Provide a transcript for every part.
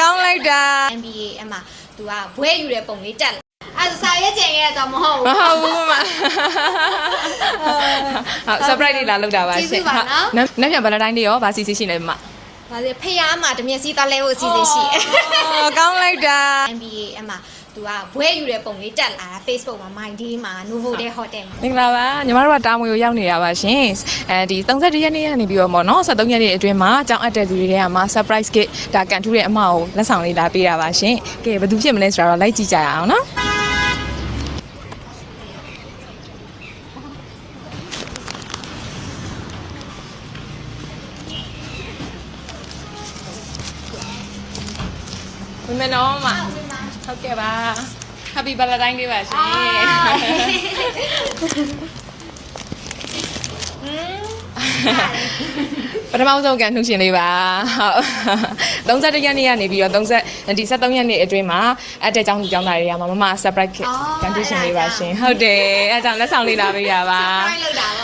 ကောင်းလိုက်တာ MBA အမှသူကဘွဲယူတဲ့ပုံလေးတက်လာအဲ့စာရေးချိန်ရဲ့တော့မဟုတ် မဟုတ်ဘူးမဟုတ် surprise လေးလာလောက်တာပါရှင်နောက်ပြန်ဘယ်လိုတိုင်းလေးရောဗာစီစီရှိနေမှာ ဘာလဲဖေးရမှာတမျက်စီးသွားလဲဖို့အစီအစဉ်ရှိကောင်းလိုက်တာ MBA အမှသူကဘွဲယူတဲ့ပုံလေးတက်လာတာ Facebook မှာ My Day မှာ Novotel Hotel မှာ မင်္ဂလာပါညီမတို့ကတာမွေကိုရောက်နေတာပါရှင်ဒီ31ရက်နေ့ကနေပြီးတော့ပေါ့နော်73ရက်နေ့အတွင်းမှာအကြောင်းအပ်တဲ့သူတွေထဲမှာ surprise gift ဒါကန်ထူးတဲ့အမကိုလက်ဆောင်လေးလာပေးတာပါရှင်ကဲဘယ်သူဖြစ်မလဲဆိုတော့လိုက်ကြည့်ကြရအောင်နော်မမေနော်မဟုတ်ကဲ့ပါ Happy Valentine Day ပါရှင်ပထမဆုံးကန်နှုတ်ရှင်လေးပါဟုတ်31ရက်နေ့ကနေပြီးတော့73ရက်နေ့အတွင်းမှာအတက်ကျောင်းသူကျောင်းသားတွေကမ surprise ကန်နှုတ်ရှင်လေးပါရှင်ဟုတ်တယ်အဲကြောင့်လက်ဆောင်လေးလာပေးရပါ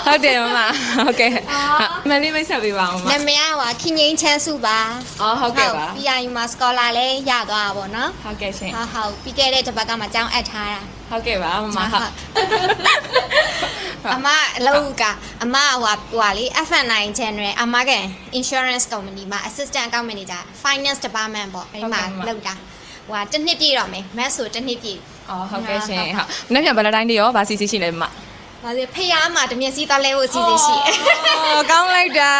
ဟုတ်တယ်မဟုတ်ကဲ့မလေးမိတ်ဆက်ပေးပါအောင်မ နာမည်ကခင်ငိမ့်ချမ်းစုပါ ဟုတ်ကဲ့ပါ PIU မှာ scholar လည်းရသွားတာပေါ့နော် ဟုတ်ကဲ့ရှင်ဟုတ်ပြီးခဲ့တဲ့တစ်ပတ်ကမှကျောင်းအပ်ထားတာ ဟုတ်ကဲ့ပါမဟုတ်အမအလုပ်ကအမဟိုလေ FN9 Channel အမကန် insurance company မှာ assistant account manager finance department ပေါ့အဲ့မှာလုပ်တာဟိုတစ်နှစ်ပြည့်တော့မယ်မတ်ဆိုတစ်နှစ်ပြည့်ဟုတ်ကဲ့ရှင်ဟုတ်နောက်ပြန်ဘယ်လိုတိုင်းလေးရောဗာစီစီရှိနေမှာဘာလဲဖေးရမှာတမျက်စီးသွားလဲဖို့အစီအစဉ်ရှိကောင်းလိုက်တာ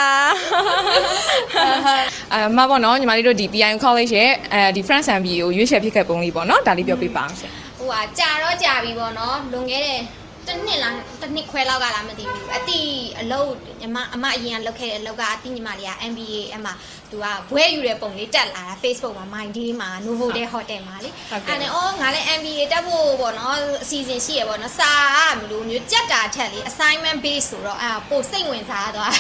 မပေါ့နော်ညီမလေးတို့ဒီ PIU College ရဲ့ဒီ France MBA ကိုရွေးချယ်ဖြစ်ခဲ့ပုံလေးပေါ့နော်ဒါလေးပြောပြပါအောင်ရှင်ဟိုကြာပြီပေါ့နော်လွန်ခဲ့တဲ့တစ်နှစ်ခွဲလောက်ကလားမသိဘူးအတီအလုပ်အမအရင်ကလုပ်ခဲ့တဲ့အလုပ်ကအတီညီမလေးက MBA အမှသူကဘွဲယူတဲ့ပုံလေးတက်လာတာ Facebook မှာ My Day မှာ Novotel Hotel မှာလေအဲ့ဒါငါလည်း MBA တက်ဖို့ပေါ့နော်အစီအစဉ်ရှိရပေါ့နော်စာကမလို့မျိုးကြက်တာထက်လေ assignment base ဆိုတော့အဲ့ပိုစိတ်ဝင်စားသွား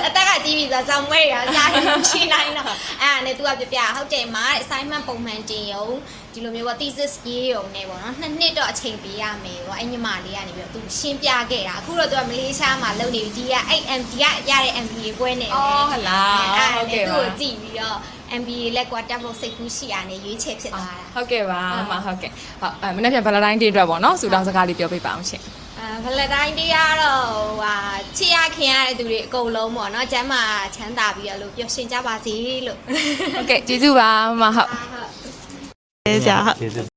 အတက်ကကြီးပြီဆိုတော့မွေးရစာရင်ချိနိုင်တော့အဲ့ဒါနဲ့ तू ကပြဟုတ်တယ်မှာ assignment ပုံမှန်တင်ရုံဒီလိုမျိုးပေါ့ thesis ရေးရုံနဲ့ပေါ့နော်2နှစ်တော့အချိန်ပေးရမယ်ပေါ့အဲ့ညီမလေးကနေပြီးတော့ तू ရှင်းပြခဲ့တာအခုတော့ तू ကမလေးရှားမှာလုပ်နေပြီဒီကအဲ့ MD ကရတဲ့ MBA ပွဲနေတယ်ဟုတ်လားဟုတ်ကဲ့ပါသူ့ကိုကြည့်ပြီးတော့ MBA လက်ကွာတက်ဖို့စိတ်ကူးရှိရနေရွေးချယ်ဖြစ်သွားတာဟုတ်ကဲ့ပါဟုတ်ကဲ့ဟုတ်မနေ့ပြန် Valentine Day အတွက်ပေါ့နော်စူတောင်းစကားလေးပြောပြပါအောင်ရှင်Valentine Day ကတော့ချစ်ရခင်ရတဲ့သူတွေအကုန်လုံးပေါ့နော်ကျမ်းမာချမ်းသာပြီးတော့လို့ပျော်ရွှင်ကြပါစေလို့ဟုတ်ကဲ့ကျေးဇူးပါမဟုတ်ဟုတ်ကျေးဇူး